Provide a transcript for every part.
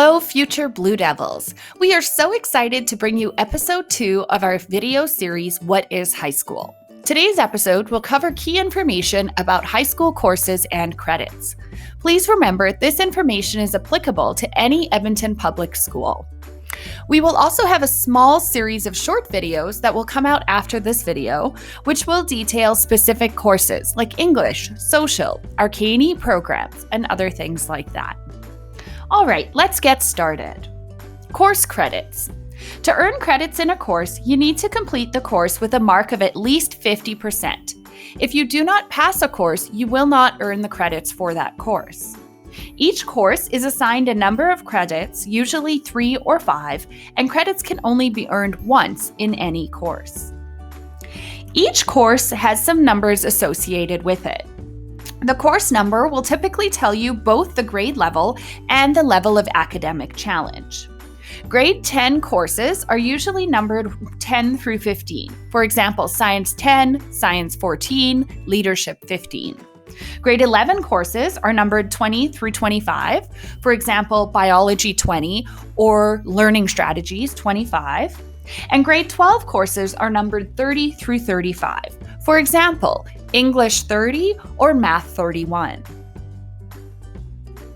Hello, future Blue Devils. We are so excited to bring you episode 2 of our video series, What is High School? Today's episode will cover key information about high school courses and credits. Please remember, this information is applicable to any Edmonton public school. We will also have a small series of short videos that will come out after this video, which will detail specific courses like English, social, Arcane programs, and other things like that. All right, let's get started. Course credits. To earn credits in a course, you need to complete the course with a mark of at least 50%. If you do not pass a course, you will not earn the credits for that course. Each course is assigned a number of credits, usually 3 or 5, and credits can only be earned once in any course. Each course has some numbers associated with it. The course number will typically tell you both the grade level and the level of academic challenge. Grade 10 courses are usually numbered 10 through 15. For example, Science 10, Science 14, Leadership 15. Grade 11 courses are numbered 20 through 25. For example, Biology 20 or Learning Strategies 25. And grade 12 courses are numbered 30 through 35. For example, English 30 or Math 31.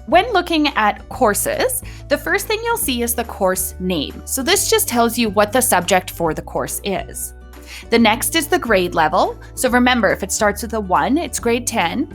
When looking at courses, the first thing you'll see is the course name. So this just tells you what the subject for the course is. The next is the grade level. So remember, if it starts with a 1, it's grade 10.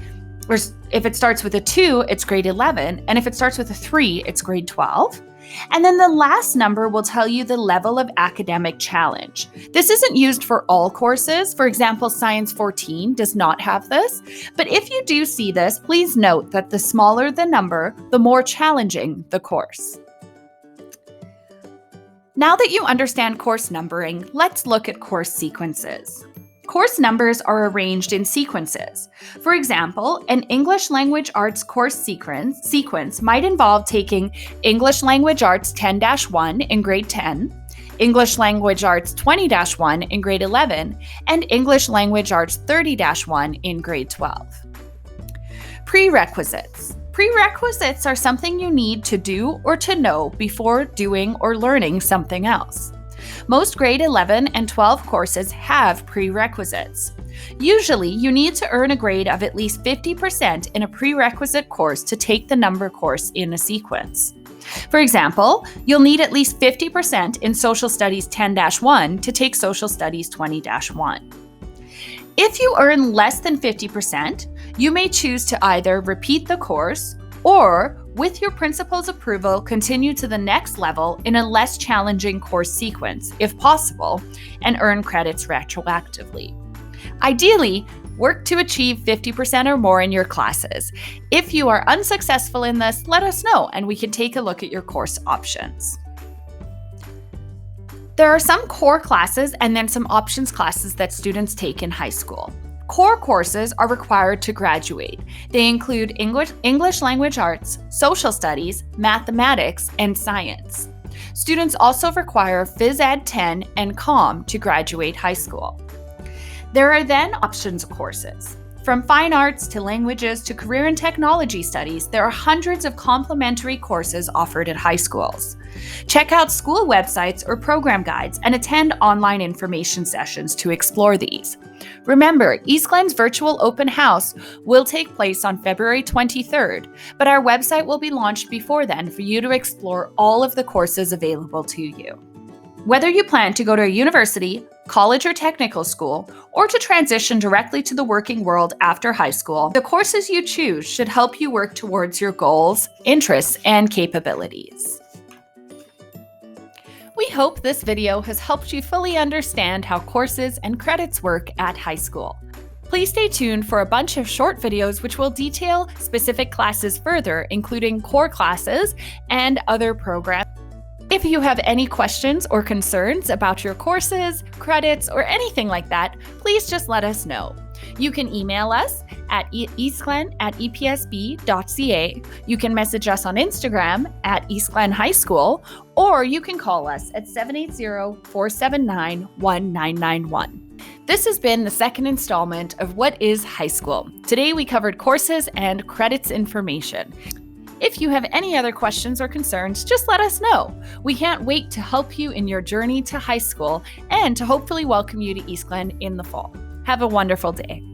Or if it starts with a 2, it's grade 11. And if it starts with a 3, it's grade 12. And then the last number will tell you the level of academic challenge. This isn't used for all courses. For example, Science 14 does not have this. But if you do see this, please note that the smaller the number, the more challenging the course. Now that you understand course numbering, let's look at course sequences. Course numbers are arranged in sequences. For example, an English Language Arts course sequence might involve taking English Language Arts 10-1 in grade 10, English Language Arts 20-1 in grade 11, and English Language Arts 30-1 in grade 12. Prerequisites. Prerequisites are something you need to do or to know before doing or learning something else. Most grade 11 and 12 courses have prerequisites. Usually, you need to earn a grade of at least 50% in a prerequisite course to take the number course in a sequence. For example, you'll need at least 50% in Social Studies 10-1 to take Social Studies 20-1. If you earn less than 50%, you may choose to either repeat the course or, with your principal's approval, continue to the next level in a less challenging course sequence, if possible, and earn credits retroactively. Ideally, work to achieve 50% or more in your classes. If you are unsuccessful in this, let us know and we can take a look at your course options. There are some core classes and then some options classes that students take in high school. Core courses are required to graduate. They include English Language Arts, Social Studies, Mathematics, and Science. Students also require Phys Ed 10 and Comm to graduate high school. There are then options courses. From fine arts to languages to career and technology studies, there are hundreds of complementary courses offered at high schools. Check out school websites or program guides and attend online information sessions to explore these. Remember, East Glen's virtual open house will take place on February 23rd, but our website will be launched before then for you to explore all of the courses available to you. Whether you plan to go to a university, college or technical school, or to transition directly to the working world after high school, the courses you choose should help you work towards your goals, interests, and capabilities. We hope this video has helped you fully understand how courses and credits work at high school. Please stay tuned for a bunch of short videos which will detail specific classes further, including core classes and other programs. If you have any questions or concerns about your courses, credits, or anything like that, please just let us know. You can email us at eastglen@epsb.ca. You can message us on Instagram at East Glen High School, or you can call us at 780-479-1991. This has been the second installment of What is High School? Today we covered courses and credits information. If you have any other questions or concerns, just let us know. We can't wait to help you in your journey to high school and to hopefully welcome you to East Glen in the fall. Have a wonderful day.